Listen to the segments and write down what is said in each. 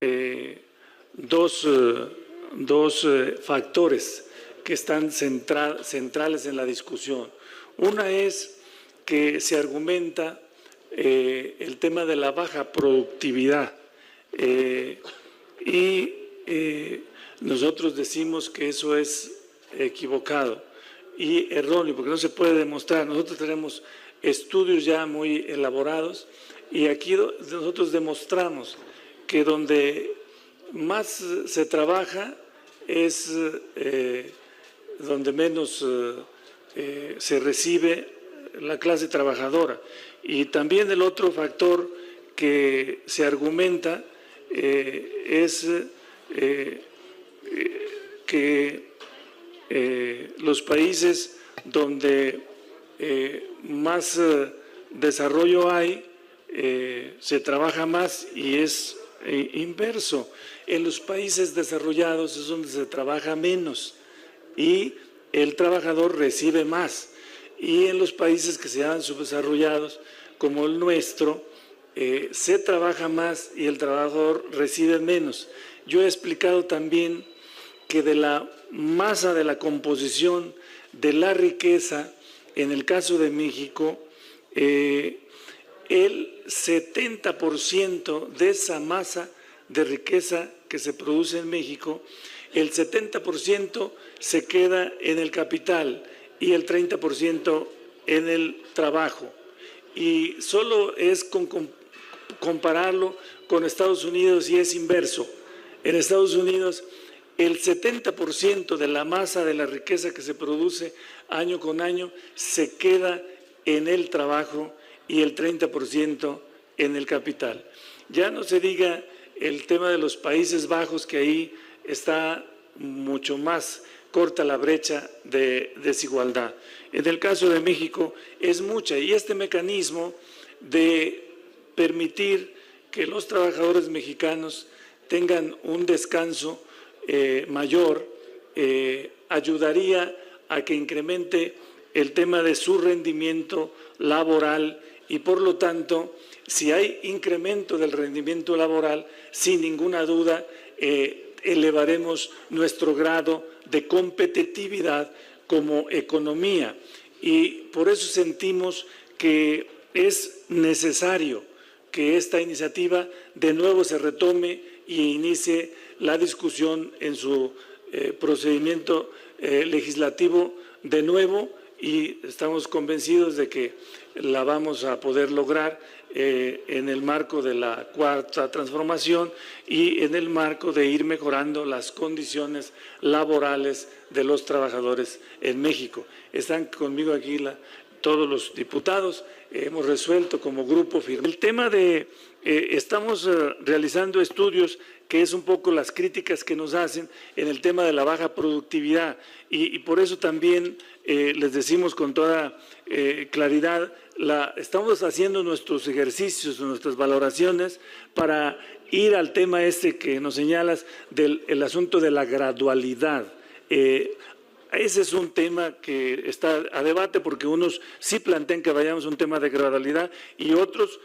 eh, dos factores que están centrales en la discusión. Una es que se argumenta el tema de la baja productividad y nosotros decimos que eso es equivocado y erróneo, porque no se puede demostrar. Nosotros tenemos estudios ya muy elaborados y aquí nosotros demostramos que donde más se trabaja es donde menos se recibe la clase trabajadora. Y también el otro factor que se argumenta es que los países donde más desarrollo hay, se trabaja más y es inverso. En los países desarrollados es donde se trabaja menos y el trabajador recibe más. Y en los países que se llaman subdesarrollados, como el nuestro, se trabaja más y el trabajador recibe menos. Yo he explicado también que de la masa de la composición de la riqueza, en el caso de México, el 70% de esa masa de riqueza que se produce en México, el 70% se queda en el capital y el 30% en el trabajo. Y solo es compararlo con Estados Unidos y es inverso. En Estados Unidos, el 70% de la masa de la riqueza que se produce año con año se queda en el trabajo y el 30% en el capital. Ya no se diga el tema de los Países Bajos, que ahí está mucho más corta la brecha de desigualdad. En el caso de México es mucha, y este mecanismo de permitir que los trabajadores mexicanos tengan un descanso mayor ayudaría a que incremente el tema de su rendimiento laboral y, por lo tanto, si hay incremento del rendimiento laboral, sin ninguna duda elevaremos nuestro grado de competitividad como economía. Y por eso sentimos que es necesario que esta iniciativa de nuevo se retome y inicie la discusión en su procedimiento legislativo de nuevo, y estamos convencidos de que la vamos a poder lograr en el marco de la Cuarta Transformación y en el marco de ir mejorando las condiciones laborales de los trabajadores en México. Están conmigo aquí todos los diputados, hemos resuelto como grupo firme. El tema de, estamos realizando estudios que es un poco las críticas que nos hacen en el tema de la baja productividad y por eso también les decimos con toda claridad, estamos haciendo nuestros ejercicios, nuestras valoraciones para ir al tema que nos señalas del asunto de la gradualidad. Ese es un tema que está a debate porque unos sí plantean que vayamos a un tema de gradualidad y otros,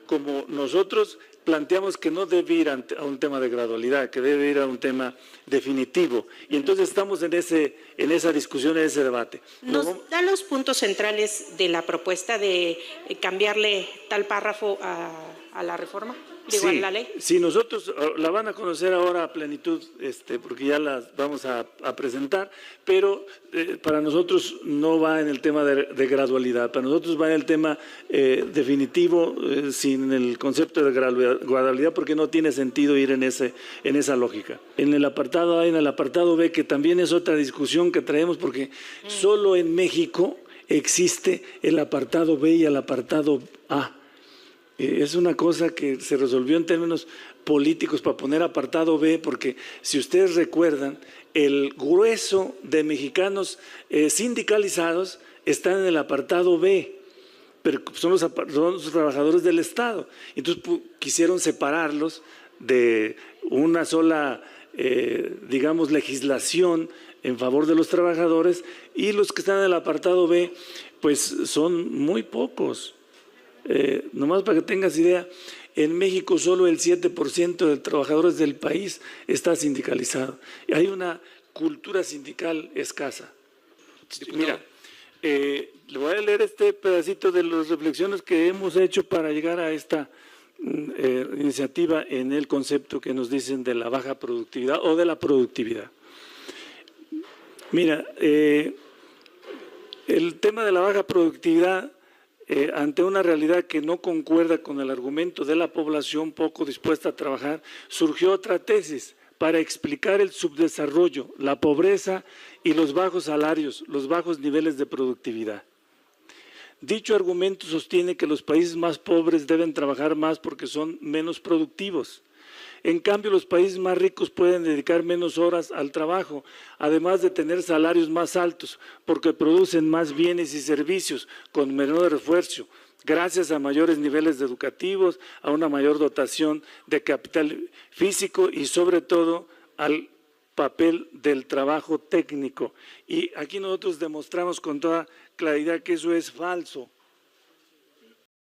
como nosotros, planteamos que no debe ir a un tema de gradualidad, que debe ir a un tema definitivo. Y entonces estamos en esa discusión, en ese debate. ¿Nos da los puntos centrales de la propuesta de cambiarle tal párrafo a la reforma? Digo, sí, a la ley. Sí, nosotros la van a conocer ahora a plenitud, porque ya las vamos a presentar, pero para nosotros no va en el tema de gradualidad, para nosotros va en el tema definitivo, sin el concepto de gradualidad, porque no tiene sentido ir en esa lógica. En el apartado A y en el apartado B, que también es otra discusión que traemos, porque solo en México existe el apartado B y el apartado A. Es una cosa que se resolvió en términos políticos para poner apartado B, porque si ustedes recuerdan, el grueso de mexicanos sindicalizados están en el apartado B, pero son los trabajadores del Estado. Entonces quisieron separarlos de una sola, digamos, legislación en favor de los trabajadores, y los que están en el apartado B, pues son muy pocos. Nomás para que tengas idea, En México solo el 7% de trabajadores del país está sindicalizado. Hay una cultura sindical escasa. Mira, le voy a leer este pedacito de las reflexiones que hemos hecho para llegar a esta iniciativa en el concepto que nos dicen de la baja productividad o de la productividad. Mira, el tema de la baja productividad, ante una realidad que no concuerda con el argumento de la población poco dispuesta a trabajar, surgió otra tesis para explicar el subdesarrollo, la pobreza y los bajos salarios, los bajos niveles de productividad. Dicho argumento sostiene que los países más pobres deben trabajar más porque son menos productivos. En cambio, los países más ricos pueden dedicar menos horas al trabajo, además de tener salarios más altos, porque producen más bienes y servicios con menor esfuerzo, gracias a mayores niveles educativos, a una mayor dotación de capital físico y sobre todo al papel del trabajo técnico. Y aquí nosotros demostramos con toda claridad que eso es falso.